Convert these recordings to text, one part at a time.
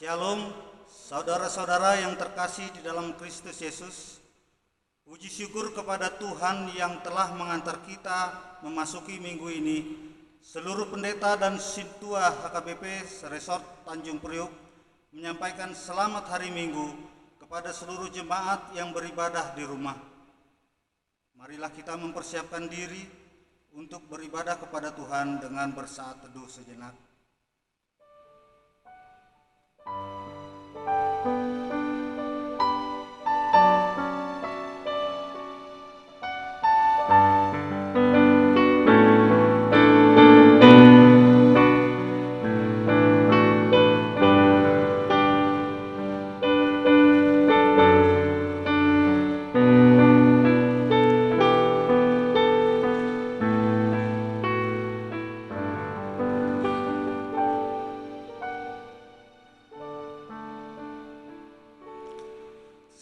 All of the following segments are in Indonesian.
Shalom, saudara-saudara yang terkasih di dalam Kristus Yesus. Puji syukur kepada Tuhan yang telah mengantar kita memasuki minggu ini. Seluruh pendeta dan Sintua HKBP Resort Tanjung Priuk menyampaikan selamat hari Minggu kepada seluruh jemaat yang beribadah di rumah. Marilah kita mempersiapkan diri untuk beribadah kepada Tuhan dengan bersaat teduh sejenak.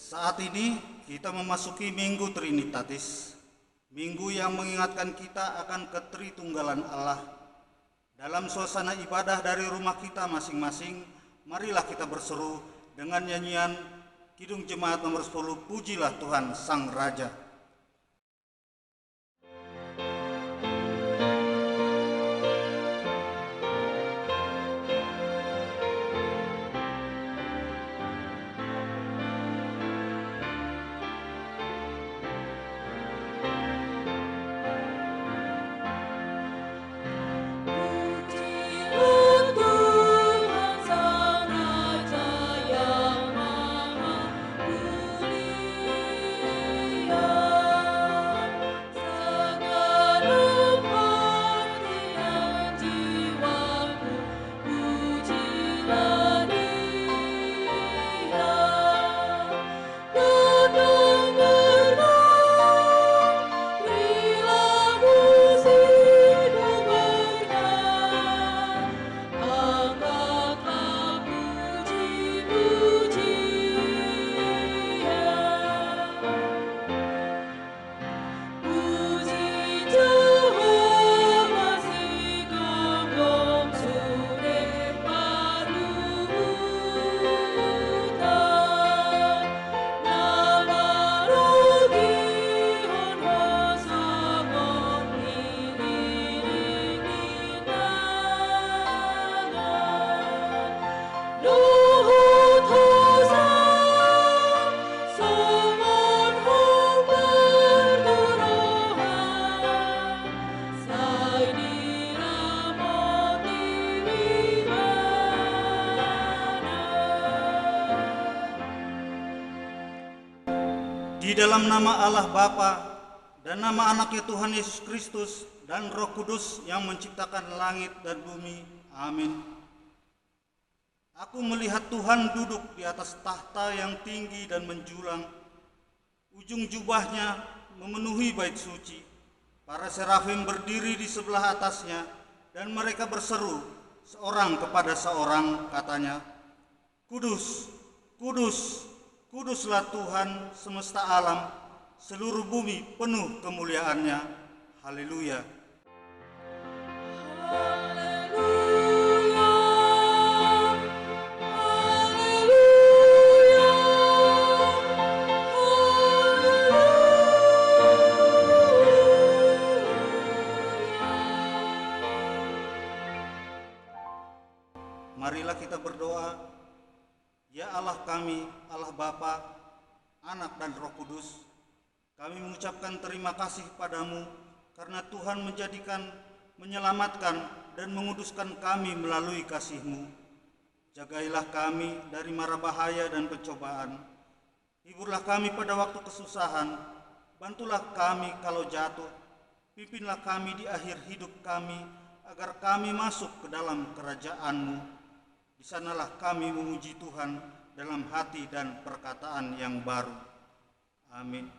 Saat ini kita memasuki Minggu Trinitatis, minggu yang mengingatkan kita akan ketritunggalan Allah. Dalam suasana ibadah dari rumah kita masing-masing, marilah kita berseru dengan nyanyian Kidung Jemaat nomor 10, Pujilah Tuhan Sang Raja. Di dalam nama Allah Bapa dan nama anaknya Tuhan Yesus Kristus dan Roh Kudus yang menciptakan langit dan bumi. Amin. Aku melihat Tuhan duduk di atas tahta yang tinggi dan menjulang. Ujung jubahnya memenuhi bait suci. Para serafim berdiri di sebelah atasnya dan mereka berseru seorang kepada seorang, katanya, Kudus, Kudus, Kuduslah Tuhan semesta alam, seluruh bumi penuh kemuliaan-Nya. Haleluya. Haleluya. Marilah kita berdoa. Ya Allah kami, Allah Bapa, Anak dan Roh Kudus, kami mengucapkan terima kasih padamu karena Tuhan menyelamatkan dan menguduskan kami melalui kasih-Mu. Jagailah kami dari mara bahaya dan pencobaan. Hiburlah kami pada waktu kesusahan. Bantulah kami kalau jatuh. Pimpinlah kami di akhir hidup kami agar kami masuk ke dalam kerajaan-Mu. Di sanalah kami memuji Tuhan dalam hati dan perkataan yang baru. Amin.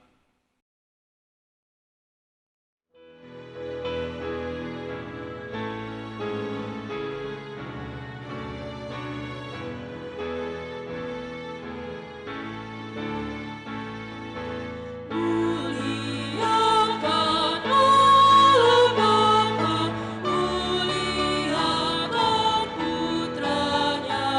Muliakan Allah Bapa, muliakan Putranya,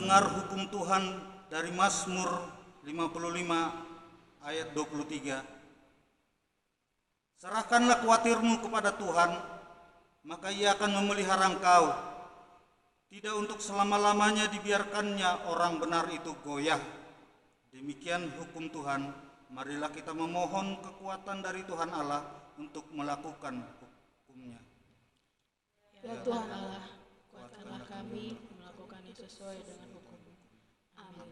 mendengar hukum Tuhan dari Mazmur 55 ayat 23. Serahkanlah khawatirmu kepada Tuhan, maka Ia akan memelihara engkau. Tidak untuk selama-lamanya dibiarkannya orang benar itu goyah. Demikian hukum Tuhan. Marilah kita memohon kekuatan dari Tuhan Allah untuk melakukan hukum-Nya. Ya Tuhan Allah, kuatkanlah kami melakukannya sesuai dengan hukum-Mu. Amin.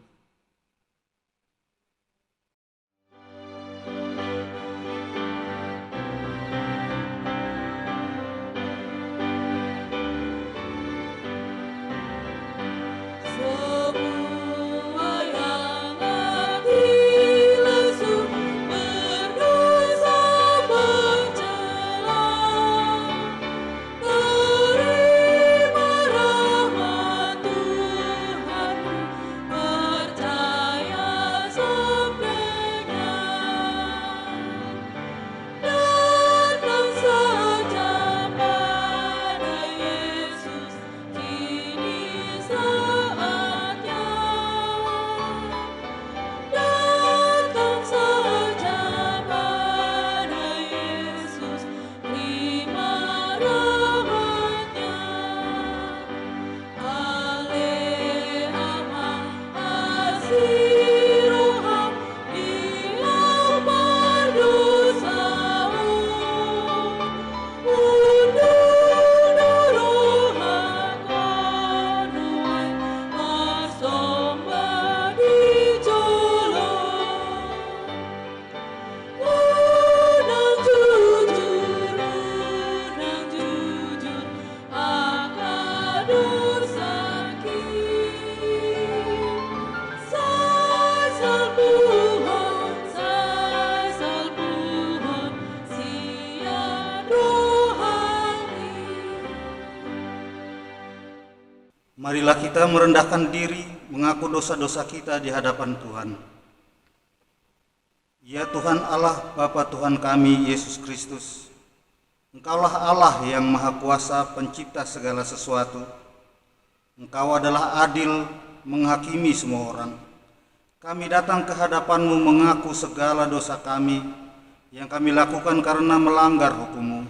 Marilah kita merendahkan diri, mengaku dosa-dosa kita di hadapan Tuhan. Ya Tuhan Allah, Bapa Tuhan kami, Yesus Kristus, Engkaulah Allah yang Maha Kuasa, pencipta segala sesuatu. Engkau adalah adil, menghakimi semua orang. Kami datang ke hadapan-Mu mengaku segala dosa kami yang kami lakukan karena melanggar hukum-Mu,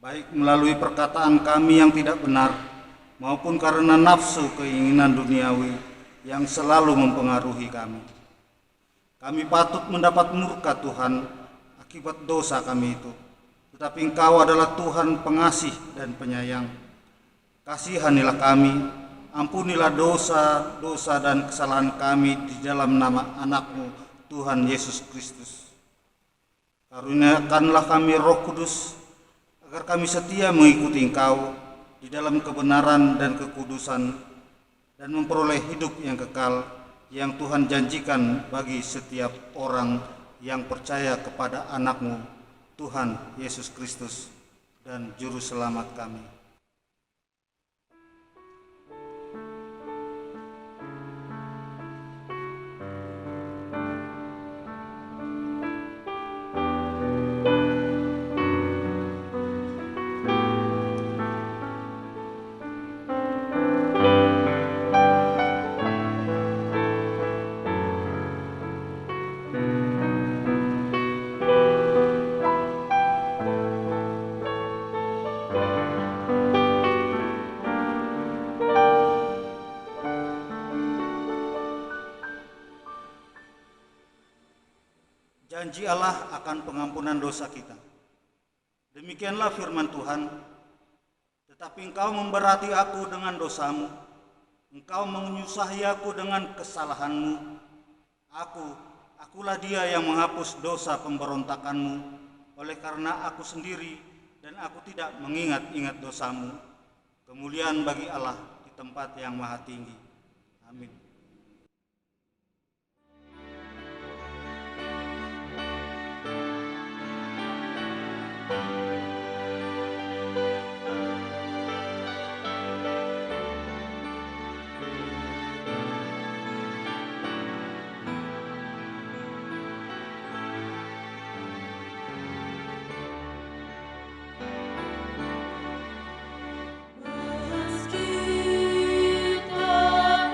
baik melalui perkataan kami yang tidak benar, maupun karena nafsu keinginan duniawi yang selalu mempengaruhi kami. Kami patut mendapat murka Tuhan akibat dosa kami itu, tetapi Engkau adalah Tuhan pengasih dan penyayang. Kasihanilah kami, ampunilah dosa-dosa dan kesalahan kami di dalam nama Anak-Mu, Tuhan Yesus Kristus. Karuniakanlah kami Roh Kudus, agar kami setia mengikuti Engkau di dalam kebenaran dan kekudusan, dan memperoleh hidup yang kekal yang Tuhan janjikan bagi setiap orang yang percaya kepada Anak-Mu, Tuhan Yesus Kristus, dan Juru Selamat kami. Janji Allah akan pengampunan dosa kita. Demikianlah firman Tuhan. Tetapi engkau memberati aku dengan dosamu, engkau menyusahi aku dengan kesalahanmu. Akulah dia yang menghapus dosa pemberontakanmu, oleh karena aku sendiri dan aku tidak mengingat-ingat dosamu. Kemuliaan bagi Allah di tempat yang maha tinggi. Amin. Meski tak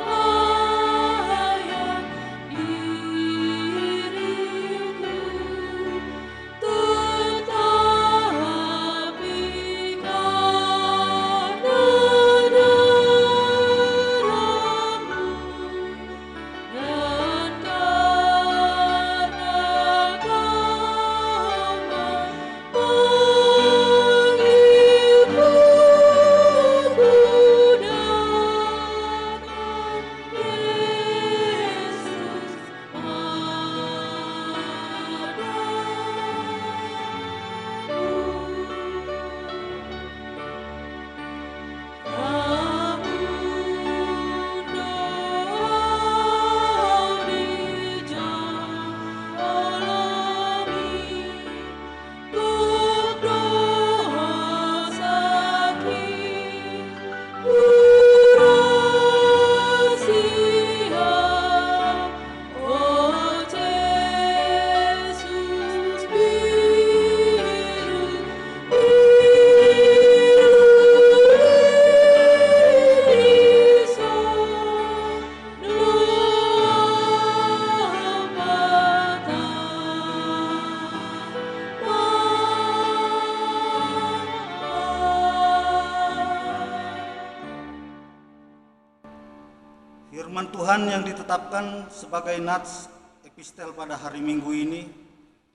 Firman Tuhan yang ditetapkan sebagai nats epistel pada hari Minggu ini,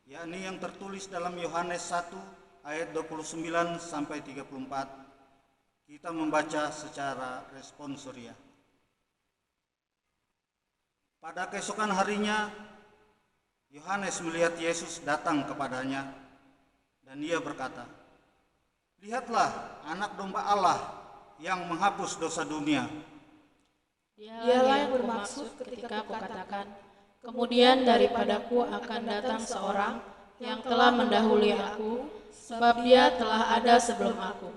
yakni yang tertulis dalam Yohanes 1 ayat 29 sampai 34. Kita membaca secara responsorial. Pada keesokan harinya, Yohanes melihat Yesus datang kepadanya, dan ia berkata, "Lihatlah anak domba Allah yang menghapus dosa dunia." Dialah yang bermaksud ketika kukatakan, kemudian daripadaku akan datang seorang yang telah mendahului aku, sebab dia telah ada sebelum aku.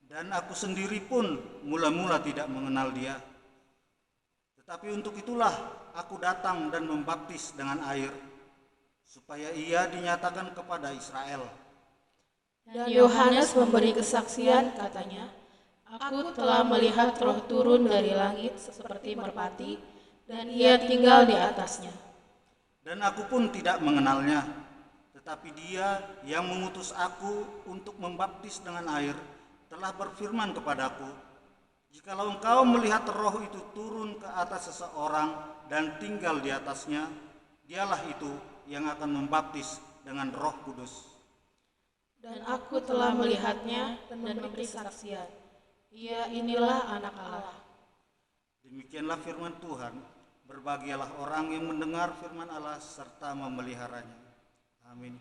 Dan aku sendiri pun mula-mula tidak mengenal dia. Tetapi untuk itulah aku datang dan membaptis dengan air, supaya ia dinyatakan kepada Israel. Dan Yohanes memberi kesaksian, katanya, "Aku telah melihat Roh turun dari langit seperti merpati, dan ia tinggal di atasnya. Dan aku pun tidak mengenalnya, tetapi dia yang mengutus aku untuk membaptis dengan air telah berfirman kepadaku, jikalau engkau melihat Roh itu turun ke atas seseorang dan tinggal di atasnya, dialah itu yang akan membaptis dengan Roh Kudus." Dan aku telah melihatnya dan memberi kesaksian. Ia inilah anak Allah. Demikianlah firman Tuhan. Berbahagialah orang yang mendengar firman Allah serta memeliharanya. Amin.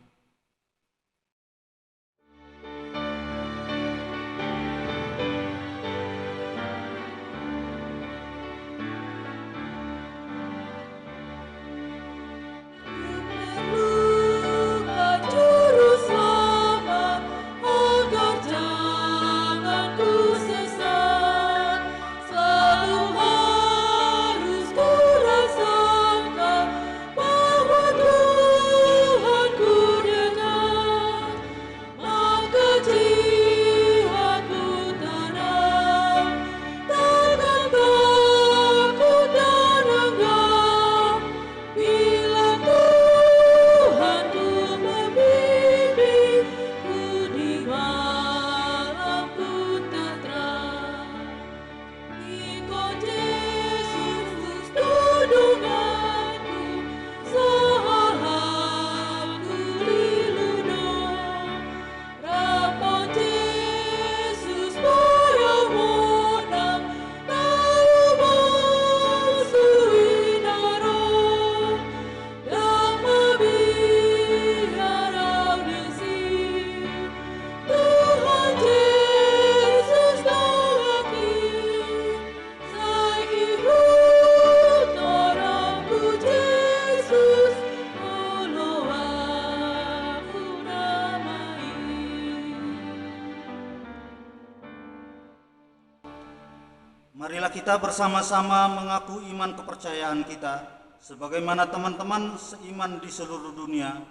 Marilah kita bersama-sama mengaku iman kepercayaan kita, sebagaimana teman-teman seiman di seluruh dunia,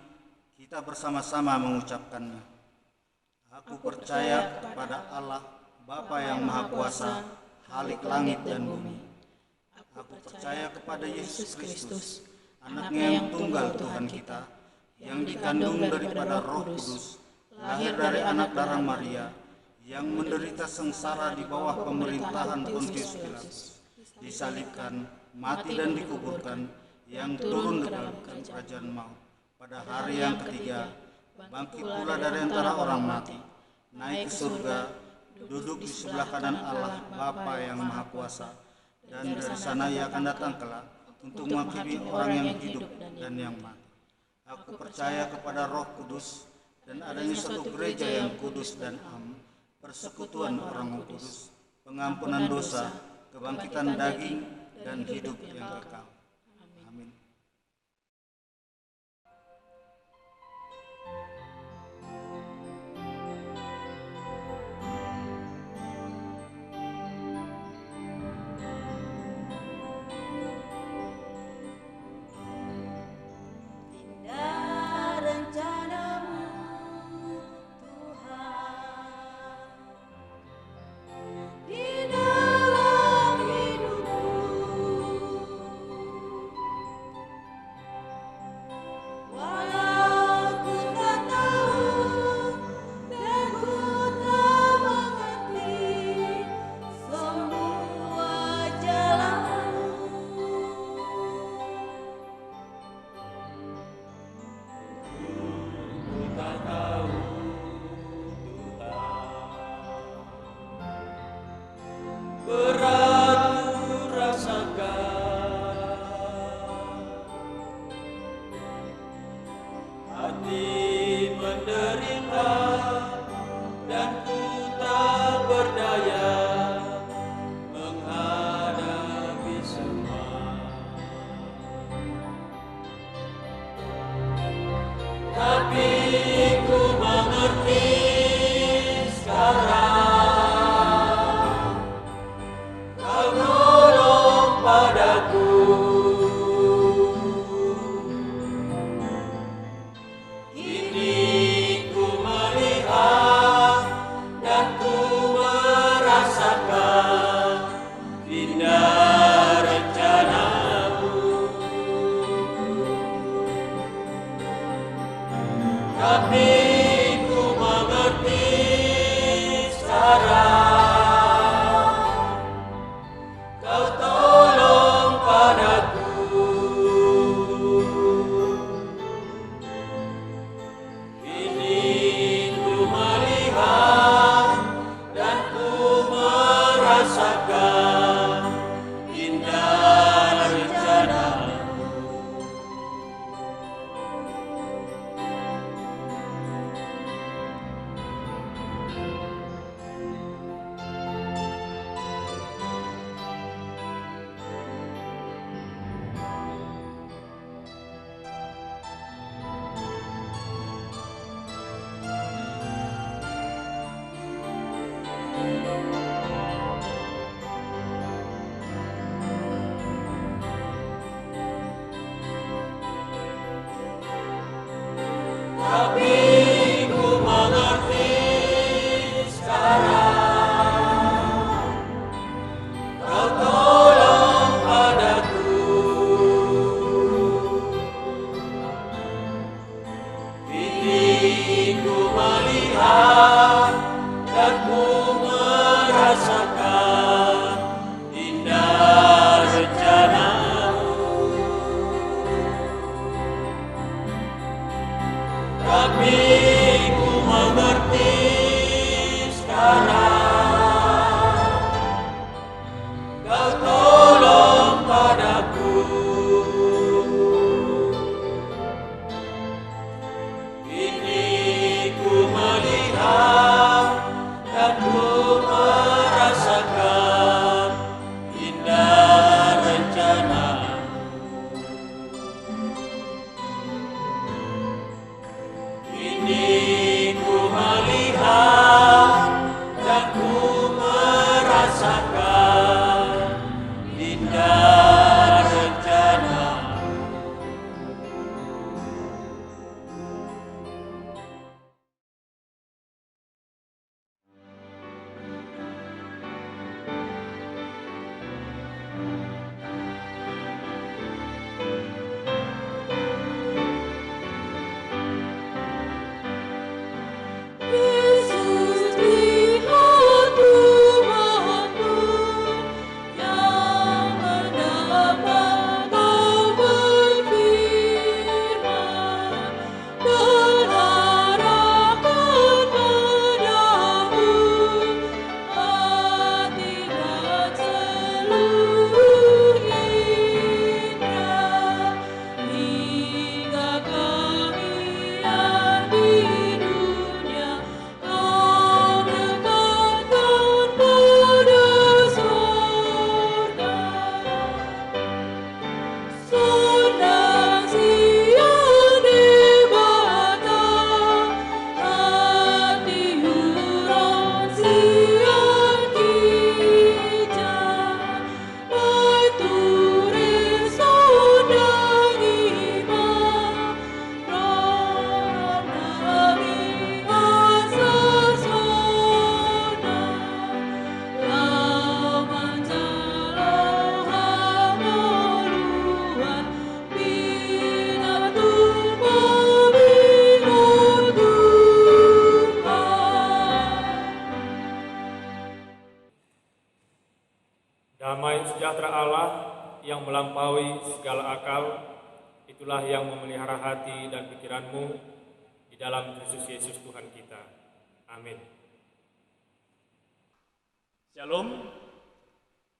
kita bersama-sama mengucapkannya. Aku percaya kepada Allah, Bapa yang Maha Kuasa, Khalik langit dan bumi. Aku percaya kepada Yesus Kristus, Anaknya yang tunggal Tuhan kita, yang dikandung daripada Roh Kudus, lahir dari anak darah Maria, yang menderita sengsara di bawah pemerintahan Pontius Pilatus, disalibkan, mati dan dikuburkan, yang turun ke dalam kerajaan maut. Pada hari yang ketiga, bangkit pula dari antara orang mati, naik ke surga, duduk di sebelah kanan Allah Bapa yang Maha Kuasa, dan dari sana ia akan datang kelak untuk menghakimi orang yang hidup dan yang mati. Aku percaya kepada Roh Kudus dan adanya satu gereja yang kudus dan am, persekutuan orang kudus, pengampunan dosa, kebangkitan daging, dan hidup yang kekal. Amin. Damai sejahtera Allah yang melampaui segala akal, itulah yang memelihara hati dan pikiranmu di dalam Kristus Yesus Tuhan kita. Amin. Shalom,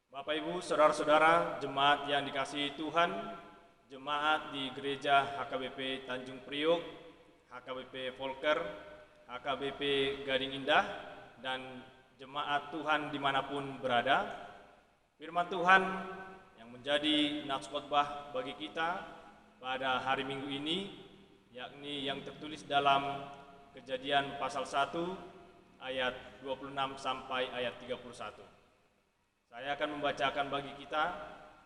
Bapak Ibu, Saudara-saudara, jemaat yang dikasihi Tuhan, jemaat di Gereja HKBP Tanjung Priok, HKBP Volker, HKBP Gading Indah, dan jemaat Tuhan dimanapun berada. Firman Tuhan yang menjadi nats khotbah bagi kita pada hari Minggu ini, yakni yang tertulis dalam Kejadian pasal 1 ayat 26 sampai ayat 31. Saya akan membacakan bagi kita,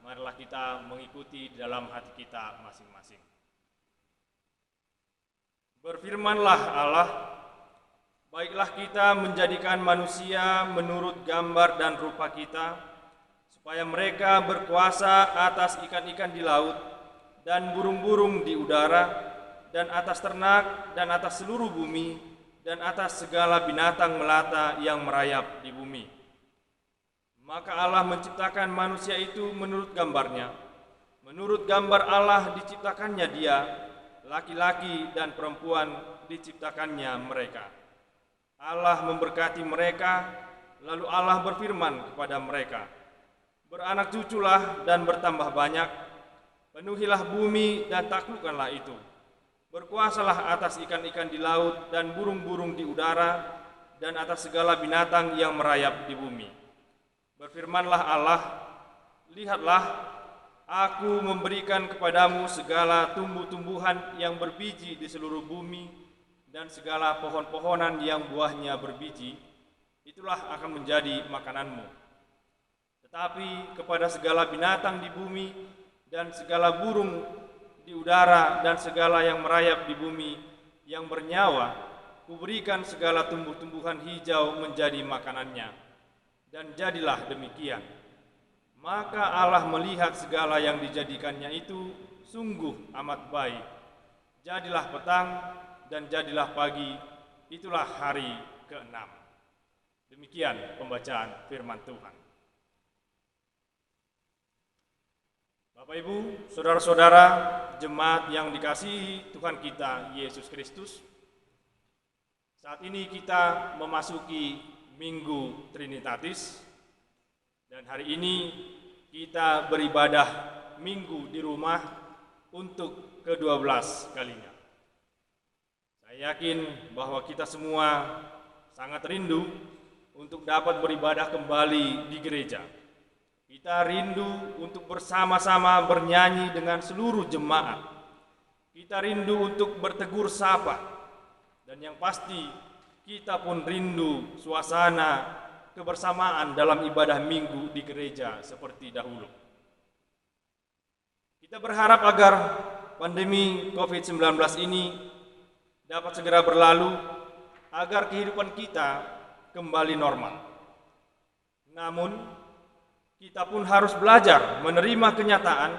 marilah kita mengikuti dalam hati kita masing-masing. Berfirmanlah Allah, baiklah kita menjadikan manusia menurut gambar dan rupa kita, supaya mereka berkuasa atas ikan-ikan di laut dan burung-burung di udara dan atas ternak dan atas seluruh bumi dan atas segala binatang melata yang merayap di bumi. Maka Allah menciptakan manusia itu menurut gambarnya. Menurut gambar Allah diciptakannya dia, laki-laki dan perempuan diciptakannya mereka. Allah memberkati mereka, lalu Allah berfirman kepada mereka, beranak cuculah dan bertambah banyak, penuhilah bumi dan taklukkanlah itu. Berkuasalah atas ikan-ikan di laut dan burung-burung di udara dan atas segala binatang yang merayap di bumi. Berfirmanlah Allah, lihatlah, aku memberikan kepadamu segala tumbuh-tumbuhan yang berbiji di seluruh bumi dan segala pohon-pohonan yang buahnya berbiji, itulah akan menjadi makananmu. Tetapi kepada segala binatang di bumi dan segala burung di udara dan segala yang merayap di bumi yang bernyawa, kuberikan segala tumbuh-tumbuhan hijau menjadi makanannya. Dan jadilah demikian. Maka Allah melihat segala yang dijadikannya itu sungguh amat baik. Jadilah petang dan jadilah pagi, itulah hari ke-6. Demikian pembacaan firman Tuhan. Bapak Ibu, Saudara-saudara, jemaat yang dikasihi Tuhan kita Yesus Kristus, saat ini kita memasuki Minggu Trinitatis, dan hari ini kita beribadah minggu di rumah untuk ke-12 kalinya. Saya yakin bahwa kita semua sangat rindu untuk dapat beribadah kembali di gereja. Kita rindu untuk bersama-sama bernyanyi dengan seluruh jemaat. Kita rindu untuk bertegur sapa. Dan yang pasti, kita pun rindu suasana kebersamaan dalam ibadah minggu di gereja seperti dahulu. Kita berharap agar pandemi COVID-19 ini dapat segera berlalu, agar kehidupan kita kembali normal. Namun, kita pun harus belajar menerima kenyataan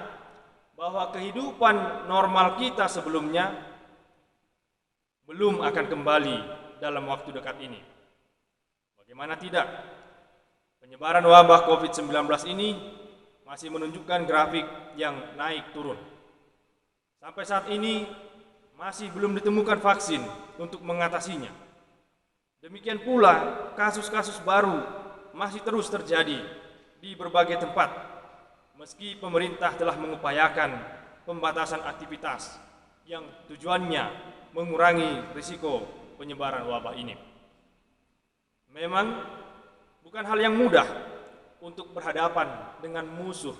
bahwa kehidupan normal kita sebelumnya belum akan kembali dalam waktu dekat ini. Bagaimana tidak? Penyebaran wabah COVID-19 ini masih menunjukkan grafik yang naik turun. Sampai saat ini masih belum ditemukan vaksin untuk mengatasinya. Demikian pula kasus-kasus baru masih terus terjadi di berbagai tempat, meski pemerintah telah mengupayakan pembatasan aktivitas yang tujuannya mengurangi risiko penyebaran wabah ini. Memang bukan hal yang mudah untuk berhadapan dengan musuh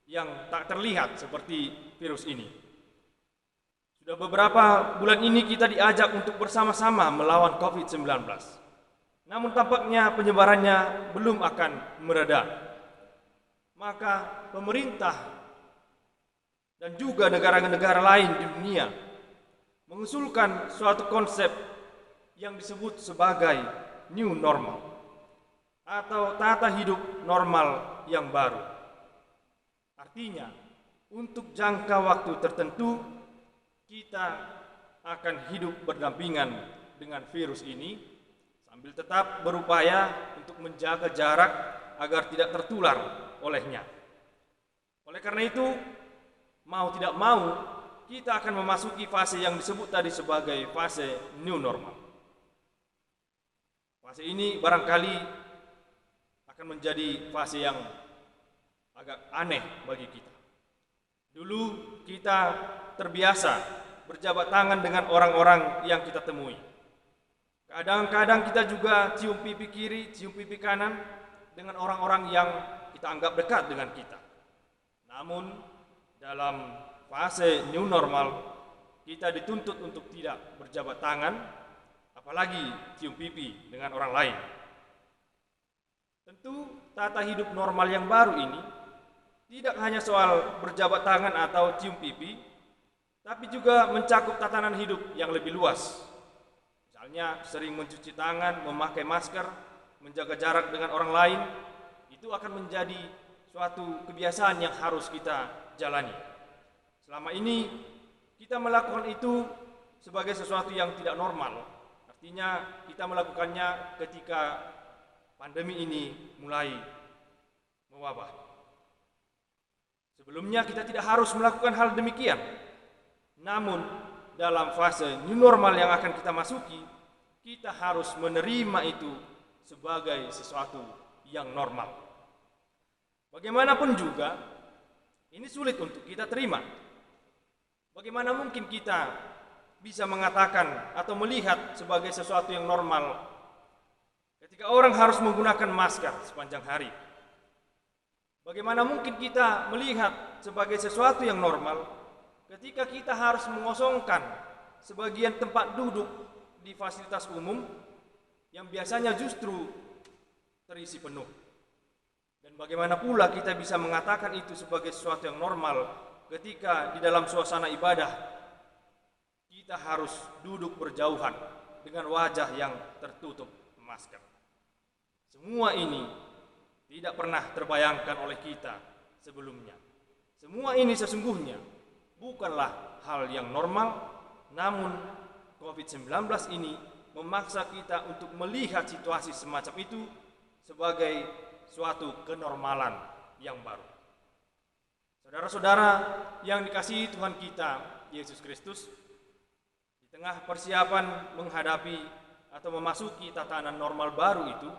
yang tak terlihat seperti virus ini. Sudah beberapa bulan ini kita diajak untuk bersama-sama melawan COVID-19. Namun tampaknya penyebarannya belum akan mereda. Maka pemerintah dan juga negara-negara lain di dunia mengusulkan suatu konsep yang disebut sebagai new normal atau tata hidup normal yang baru. Artinya, untuk jangka waktu tertentu kita akan hidup berdampingan dengan virus ini sambil tetap berupaya untuk menjaga jarak agar tidak tertular olehnya. Oleh karena itu, mau tidak mau, kita akan memasuki fase yang disebut tadi sebagai fase new normal. Fase ini barangkali akan menjadi fase yang agak aneh bagi kita. Dulu kita terbiasa berjabat tangan dengan orang-orang yang kita temui. Kadang-kadang kita juga cium pipi kiri, cium pipi kanan dengan orang-orang yang kita anggap dekat dengan kita. Namun, dalam fase new normal, kita dituntut untuk tidak berjabat tangan, apalagi cium pipi dengan orang lain. Tentu, tata hidup normal yang baru ini tidak hanya soal berjabat tangan atau cium pipi, tapi juga mencakup tatanan hidup yang lebih luas. Misalnya sering mencuci tangan, memakai masker, menjaga jarak dengan orang lain, itu akan menjadi suatu kebiasaan yang harus kita jalani. Selama ini kita melakukan itu sebagai sesuatu yang tidak normal. Artinya kita melakukannya ketika pandemi ini mulai mewabah. Sebelumnya kita tidak harus melakukan hal demikian. Namun dalam fase new normal yang akan kita masuki, kita harus menerima itu sebagai sesuatu yang normal. Bagaimanapun juga, ini sulit untuk kita terima. Bagaimana mungkin kita bisa mengatakan atau melihat sebagai sesuatu yang normal ketika orang harus menggunakan masker sepanjang hari? Bagaimana mungkin kita melihat sebagai sesuatu yang normal ketika kita harus mengosongkan sebagian tempat duduk di fasilitas umum yang biasanya justru terisi penuh? Dan bagaimana pula kita bisa mengatakan itu sebagai sesuatu yang normal ketika di dalam suasana ibadah kita harus duduk berjauhan dengan wajah yang tertutup masker? Semua ini tidak pernah terbayangkan oleh kita sebelumnya. Semua ini sesungguhnya bukanlah hal yang normal, namun COVID-19 ini memaksa kita untuk melihat situasi semacam itu sebagai suatu kenormalan yang baru. Saudara-saudara yang dikasihi Tuhan kita, Yesus Kristus, di tengah persiapan menghadapi atau memasuki tatanan normal baru itu,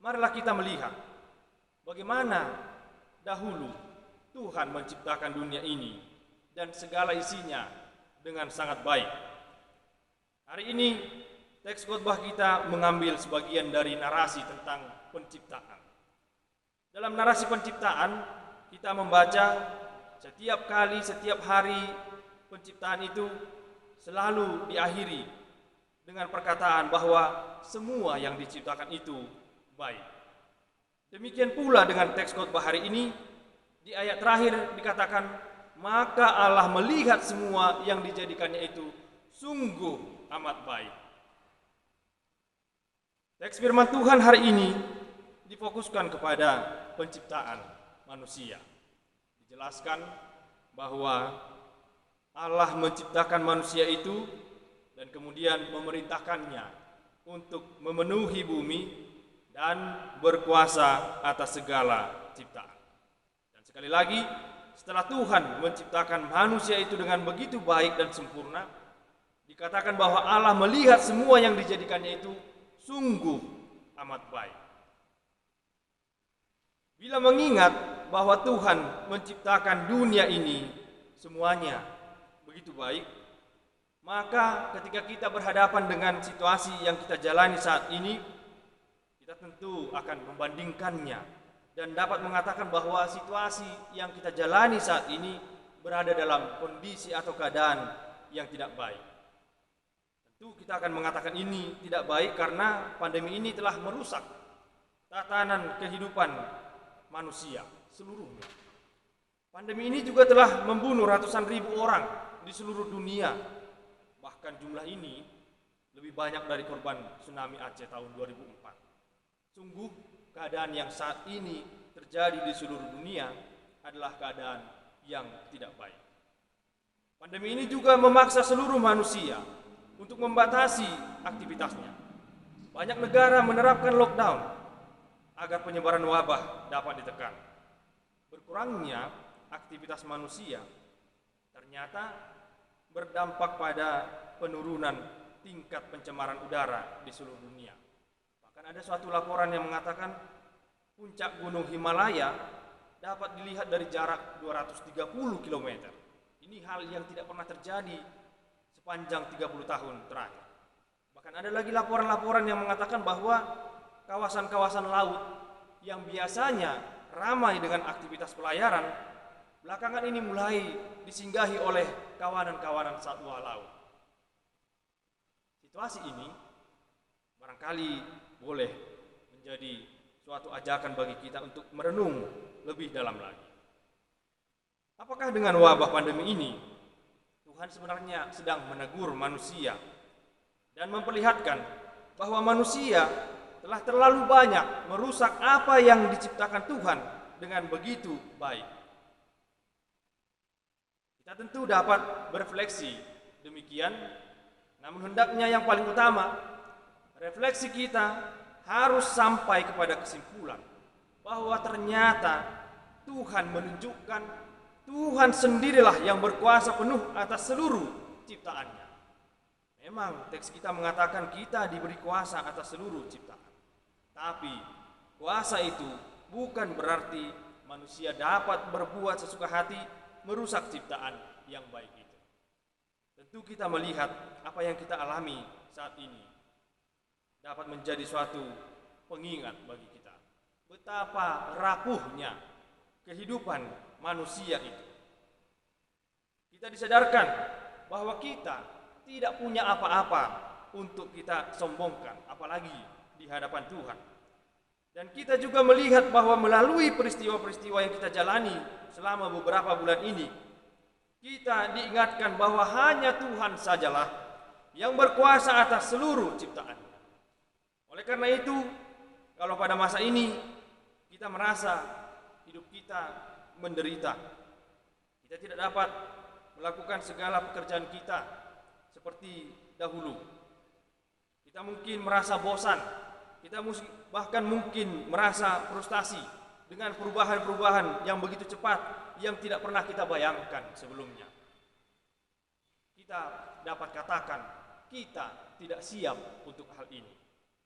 marilah kita melihat bagaimana dahulu Tuhan menciptakan dunia ini dan segala isinya dengan sangat baik. Hari ini teks khotbah kita mengambil sebagian dari narasi tentang penciptaan. Dalam narasi penciptaan kita membaca setiap kali, setiap hari penciptaan itu selalu diakhiri dengan perkataan bahwa semua yang diciptakan itu baik. Demikian pula dengan teks khotbah hari ini, di ayat terakhir dikatakan, maka Allah melihat semua yang dijadikannya itu sungguh amat baik. Teks firman Tuhan hari ini difokuskan kepada penciptaan manusia. Dijelaskan bahwa Allah menciptakan manusia itu dan kemudian memerintahkannya untuk memenuhi bumi dan berkuasa atas segala ciptaan. Dan sekali lagi, setelah Tuhan menciptakan manusia itu dengan begitu baik dan sempurna, dikatakan bahwa Allah melihat semua yang dijadikannya itu sungguh amat baik. Bila mengingat bahwa Tuhan menciptakan dunia ini semuanya begitu baik, maka ketika kita berhadapan dengan situasi yang kita jalani saat ini, kita tentu akan membandingkannya dan dapat mengatakan bahwa situasi yang kita jalani saat ini berada dalam kondisi atau keadaan yang tidak baik. Tentu kita akan mengatakan ini tidak baik karena pandemi ini telah merusak tatanan kehidupan manusia seluruhnya. Pandemi ini juga telah membunuh ratusan ribu orang di seluruh dunia. Bahkan jumlah ini lebih banyak dari korban tsunami Aceh tahun 2004. Sungguh keadaan yang saat ini terjadi di seluruh dunia adalah keadaan yang tidak baik. Pandemi ini juga memaksa seluruh manusia untuk membatasi aktivitasnya. Banyak negara menerapkan lockdown agar penyebaran wabah dapat ditekan. Berkurangnya aktivitas manusia ternyata berdampak pada penurunan tingkat pencemaran udara di seluruh dunia. Bahkan ada suatu laporan yang mengatakan puncak gunung Himalaya dapat dilihat dari jarak 230 km. Ini hal yang tidak pernah terjadi sepanjang 30 tahun terakhir. Bahkan ada lagi laporan-laporan yang mengatakan bahwa kawasan-kawasan laut yang biasanya ramai dengan aktivitas pelayaran belakangan ini mulai disinggahi oleh kawanan-kawanan satwa laut. Situasi ini barangkali boleh menjadi suatu ajakan bagi kita untuk merenung lebih dalam lagi. Apakah dengan wabah pandemi ini Tuhan sebenarnya sedang menegur manusia dan memperlihatkan bahwa manusia telah terlalu banyak merusak apa yang diciptakan Tuhan dengan begitu baik? Kita tentu dapat berefleksi demikian, namun hendaknya yang paling utama, refleksi kita harus sampai kepada kesimpulan bahwa ternyata Tuhan menunjukkan Tuhan sendirilah yang berkuasa penuh atas seluruh ciptaannya. Memang teks kita mengatakan kita diberi kuasa atas seluruh ciptaan. Tapi kuasa itu bukan berarti manusia dapat berbuat sesuka hati merusak ciptaan yang baik itu. Tentu kita melihat apa yang kita alami saat ini dapat menjadi suatu pengingat bagi kita betapa rapuhnya kehidupan manusia itu. Kita disadarkan bahwa kita tidak punya apa-apa untuk kita sombongkan, apalagi di hadapan Tuhan. Dan kita juga melihat bahwa melalui peristiwa-peristiwa yang kita jalani selama beberapa bulan ini, kita diingatkan bahwa hanya Tuhan sajalah yang berkuasa atas seluruh ciptaan. Oleh karena itu, kalau pada masa ini kita merasa hidup kita menderita, kita tidak dapat melakukan segala pekerjaan kita seperti dahulu. Kita mungkin merasa bosan, kita bahkan mungkin merasa frustasi dengan perubahan-perubahan yang begitu cepat yang tidak pernah kita bayangkan sebelumnya. Kita dapat katakan kita tidak siap untuk hal ini.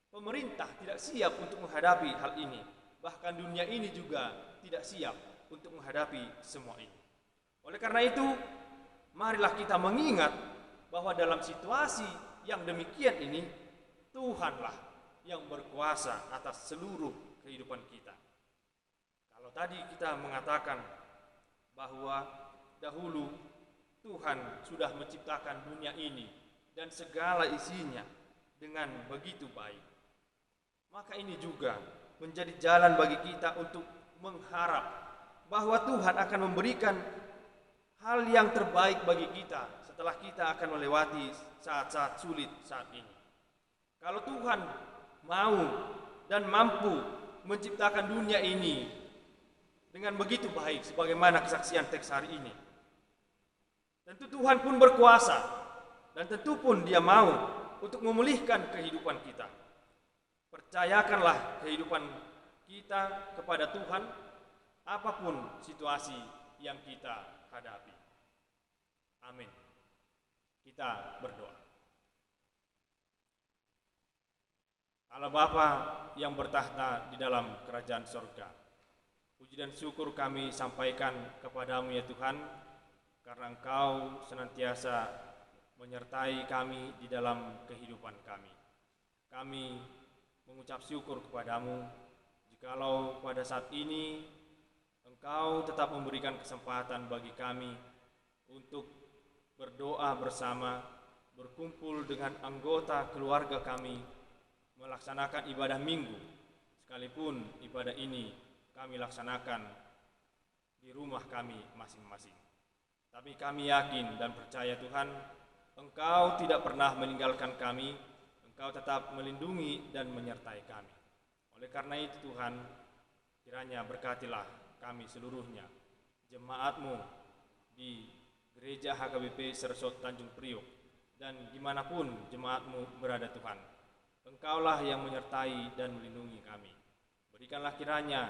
Pemerintah tidak siap untuk menghadapi hal ini. Bahkan dunia ini juga tidak siap untuk menghadapi semua ini. Oleh karena itu, marilah kita mengingat bahwa dalam situasi yang demikian ini, Tuhanlah yang berkuasa atas seluruh kehidupan kita. Kalau tadi kita mengatakan bahwa dahulu Tuhan sudah menciptakan dunia ini dan segala isinya dengan begitu baik, maka ini juga menjadi jalan bagi kita untuk mengharap bahwa Tuhan akan memberikan hal yang terbaik bagi kita setelah kita akan melewati saat-saat sulit saat ini. Kalau Tuhan mau dan mampu menciptakan dunia ini dengan begitu baik sebagaimana kesaksian teks hari ini, tentu Tuhan pun berkuasa dan tentu pun Dia mau untuk memulihkan kehidupan kita. Percayakanlah kehidupan kita kepada Tuhan apapun situasi yang kita hadapi. Amin. Kita berdoa. Allah Bapa yang bertahta di dalam kerajaan sorga, puji dan syukur kami sampaikan kepadamu ya Tuhan, karena Engkau senantiasa menyertai kami di dalam kehidupan kami. Kami mengucap syukur kepadamu jikalau pada saat ini Engkau tetap memberikan kesempatan bagi kami untuk berdoa bersama, berkumpul dengan anggota keluarga kami, melaksanakan ibadah minggu, sekalipun ibadah ini kami laksanakan di rumah kami masing-masing. Tapi kami yakin dan percaya Tuhan, Engkau tidak pernah meninggalkan kami, Engkau tetap melindungi dan menyertai kami. Oleh karena itu Tuhan, kiranya berkatilah kami seluruhnya, jemaat-Mu di Gereja HKBP Seresot Tanjung Priok, dan dimanapun jemaat-Mu berada Tuhan, Engkaulah yang menyertai dan melindungi kami. Berikanlah kiranya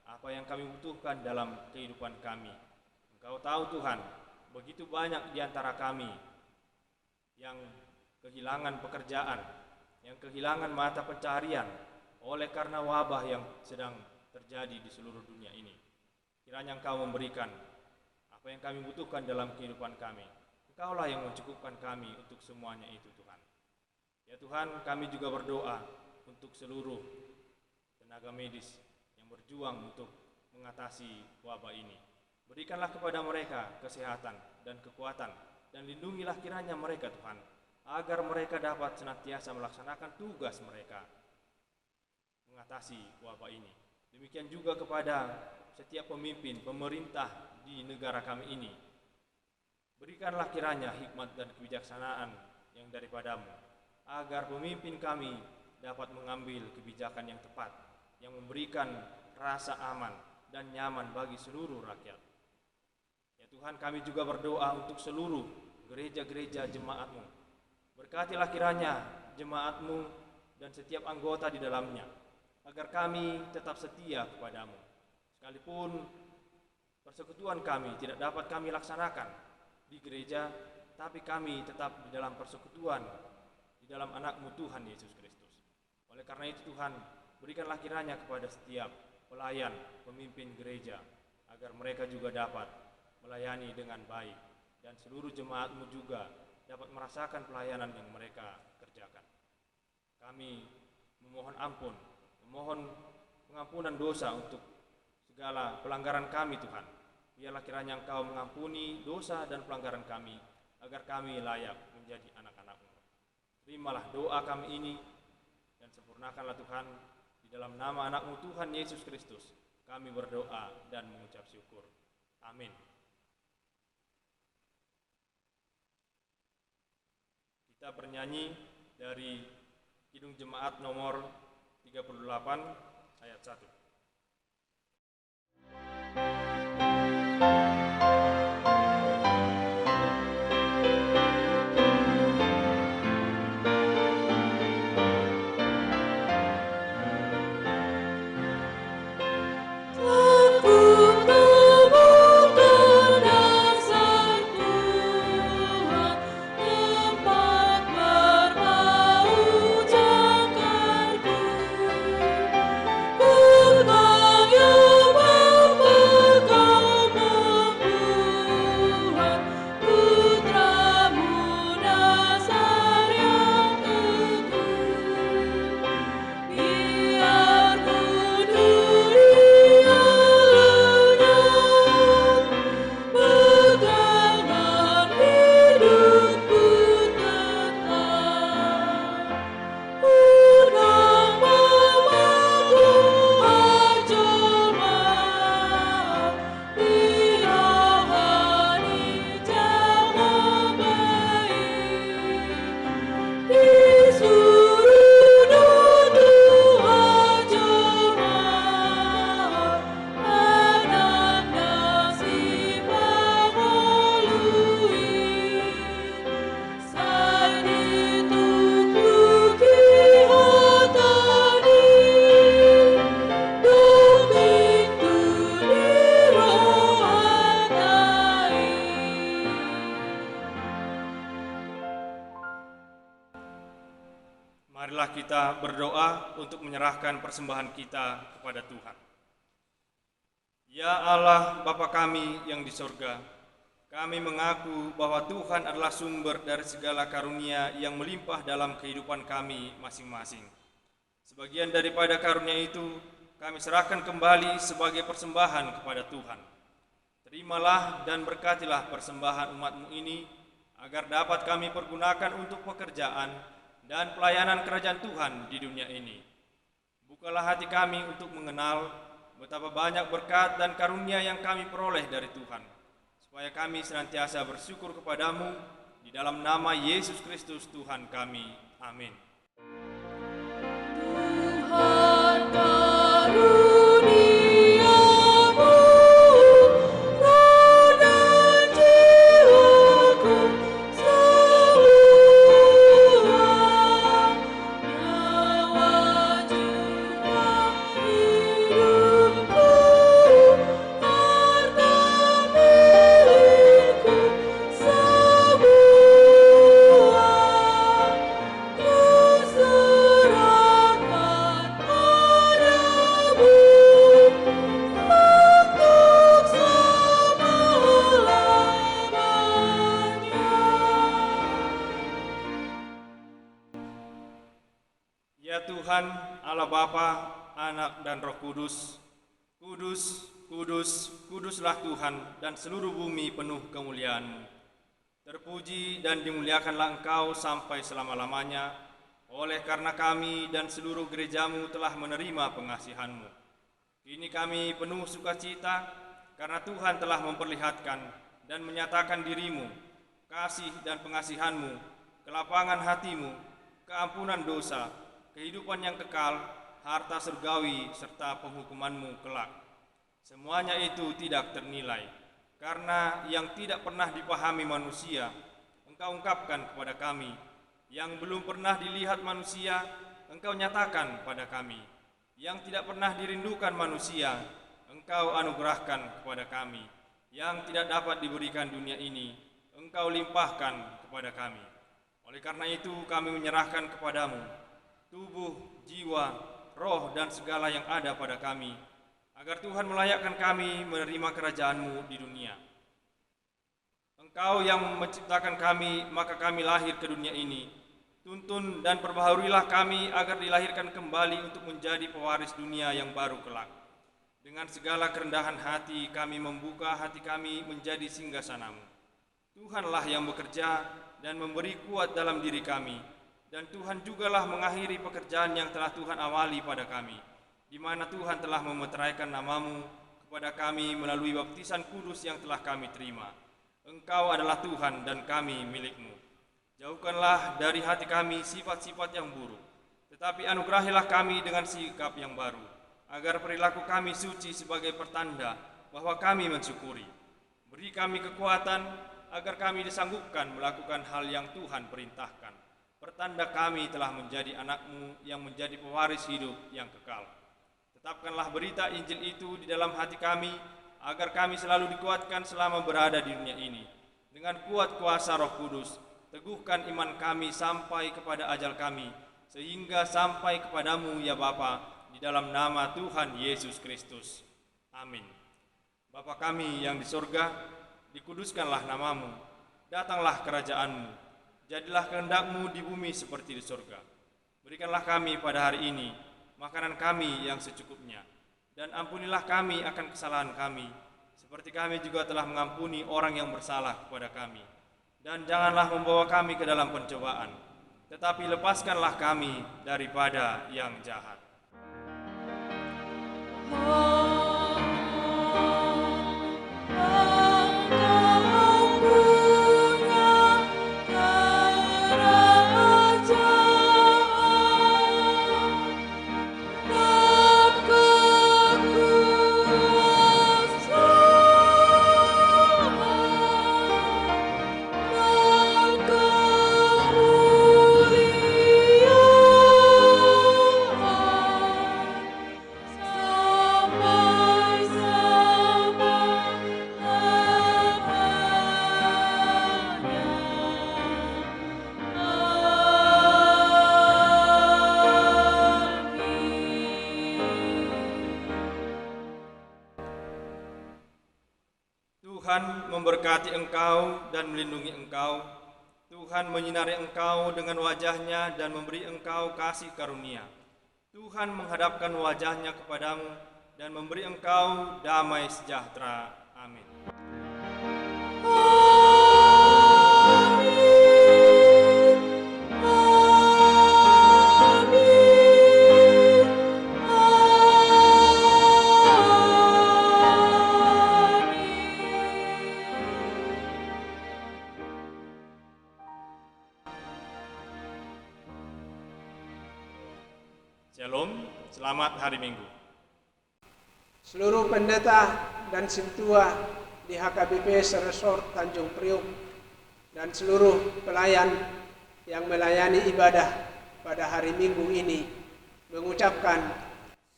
apa yang kami butuhkan dalam kehidupan kami. Engkau tahu Tuhan, begitu banyak di antara kami yang kehilangan pekerjaan, yang kehilangan mata pencaharian oleh karena wabah yang sedang terjadi di seluruh dunia ini. Kiranya Engkau memberikan apa yang kami butuhkan dalam kehidupan kami. Engkaulah yang mencukupkan kami untuk semuanya itu Tuhan. Ya Tuhan, kami juga berdoa untuk seluruh tenaga medis yang berjuang untuk mengatasi wabah ini. Berikanlah kepada mereka kesehatan dan kekuatan, dan lindungilah kiranya mereka Tuhan, agar mereka dapat senantiasa melaksanakan tugas mereka mengatasi wabah ini. Demikian juga kepada setiap pemimpin, pemerintah di negara kami ini. Berikanlah kiranya hikmat dan kebijaksanaan yang daripadamu, agar pemimpin kami dapat mengambil kebijakan yang tepat, yang memberikan rasa aman dan nyaman bagi seluruh rakyat. Ya Tuhan, kami juga berdoa untuk seluruh gereja-gereja jemaat-Mu. Berkatilah kiranya jemaat-Mu dan setiap anggota di dalamnya, agar kami tetap setia kepadamu. Sekalipun persekutuan kami tidak dapat kami laksanakan di gereja, tapi kami tetap di dalam persekutuan di dalam anak-Mu Tuhan Yesus Kristus. Oleh karena itu Tuhan, berikanlah kiranya kepada setiap pelayan, pemimpin gereja, agar mereka juga dapat melayani dengan baik, dan seluruh jemaat-Mu juga dapat merasakan pelayanan yang mereka kerjakan. Kami memohon ampun, memohon pengampunan dosa untuk segala pelanggaran kami Tuhan. Biarlah kiranya Engkau mengampuni dosa dan pelanggaran kami, agar kami layak menjadi anak-anak-Mu. Terimalah doa kami ini, dan sempurnakanlah Tuhan, di dalam nama anak-Mu Tuhan Yesus Kristus kami berdoa dan mengucap syukur. Amin. Kita bernyanyi dari Kidung Jemaat nomor 38 ayat 1. Ku Marilah kita berdoa untuk menyerahkan persembahan kita kepada Tuhan. Ya Allah, Bapa kami yang di sorga, kami mengaku bahwa Tuhan adalah sumber dari segala karunia yang melimpah dalam kehidupan kami masing-masing. Sebagian daripada karunia itu kami serahkan kembali sebagai persembahan kepada Tuhan. Terimalah dan berkatilah persembahan umat-Mu ini, agar dapat kami pergunakan untuk pekerjaan dan pelayanan kerajaan Tuhan di dunia ini. Bukalah hati kami untuk mengenal betapa banyak berkat dan karunia yang kami peroleh dari Tuhan, supaya kami senantiasa bersyukur kepadamu di dalam nama Yesus Kristus Tuhan kami. Amin. Tuhan karuniamu roh dan jiwaku semua, nyawa jiwa hidupku, harta milikku semua, ku serahkan padamu untuk selama-lamanya. Ya Tuhan, Allah Bapa, Anak dan Roh Kudus, kudus, kudus, kuduslah Tuhan, dan seluruh bumi penuh kemuliaan-Mu. Terpuji dan dimuliakanlah Engkau sampai selama-lamanya, oleh karena kami dan seluruh gereja-Mu telah menerima pengasihan-Mu. Kini kami penuh sukacita, karena Tuhan telah memperlihatkan dan menyatakan diri-Mu, kasih dan pengasihan-Mu, kelapangan hati-Mu, keampunan dosa, kehidupan yang kekal, harta surgawi, serta penghukuman-Mu kelak. Semuanya itu tidak ternilai, karena yang tidak pernah dipahami manusia, Engkau ungkapkan kepada kami. Yang belum pernah dilihat manusia, Engkau nyatakan pada kami. Yang tidak pernah dirindukan manusia, Engkau anugerahkan kepada kami. Yang tidak dapat diberikan dunia ini, Engkau limpahkan kepada kami. Oleh karena itu kami menyerahkan kepadamu tubuh, jiwa, roh, dan segala yang ada pada kami, agar Tuhan melayakkan kami menerima kerajaan-Mu di dunia. Engkau yang menciptakan kami, maka kami lahir ke dunia ini. Tuntun dan perbaharunilah kami agar dilahirkan kembali untuk menjadi pewaris dunia yang baru kelak. Dengan segala kerendahan hati kami membuka hati kami menjadi singgasana-Mu. Tuhanlah yang bekerja dan memberi kuat dalam diri kami, dan Tuhan jugalah mengakhiri pekerjaan yang telah Tuhan awali pada kami, di mana Tuhan telah memeteraikan nama-Mu kepada kami melalui baptisan kudus yang telah kami terima. Engkau adalah Tuhan dan kami milik-Mu. Jauhkanlah dari hati kami sifat-sifat yang buruk, tetapi anugerahilah kami dengan sikap yang baru, agar perilaku kami suci sebagai pertanda bahwa kami mensyukuri. Beri kami kekuatan agar kami disanggupkan melakukan hal yang Tuhan perintahkan. Pertanda kami telah menjadi anak-Mu yang menjadi pewaris hidup yang kekal. Tetapkanlah berita Injil itu di dalam hati kami, agar kami selalu dikuatkan selama berada di dunia ini. Dengan kuat kuasa Roh Kudus, teguhkan iman kami sampai kepada ajal kami, sehingga sampai kepadamu ya Bapa, di dalam nama Tuhan Yesus Kristus. Amin. Bapa kami yang di sorga, dikuduskanlah nama-Mu, datanglah kerajaan-Mu, jadilah kehendak-Mu di bumi seperti di sorga. Berikanlah kami pada hari ini makanan kami yang secukupnya, dan ampunilah kami akan kesalahan kami, seperti kami juga telah mengampuni orang yang bersalah kepada kami. Dan janganlah membawa kami ke dalam pencobaan, tetapi lepaskanlah kami daripada yang jahat. Sampai memberkati engkau dan melindungi engkau. Tuhan menyinari engkau dengan wajah-Nya dan memberi engkau kasih karunia. Tuhan menghadapkan wajah-Nya kepadamu dan memberi engkau damai sejahtera. Amin. Shalom, selamat hari Minggu. Seluruh pendeta dan sintua di HKBP Resort Tanjung Priok dan seluruh pelayan yang melayani ibadah pada hari Minggu ini mengucapkan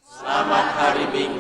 Selamat Hari Minggu.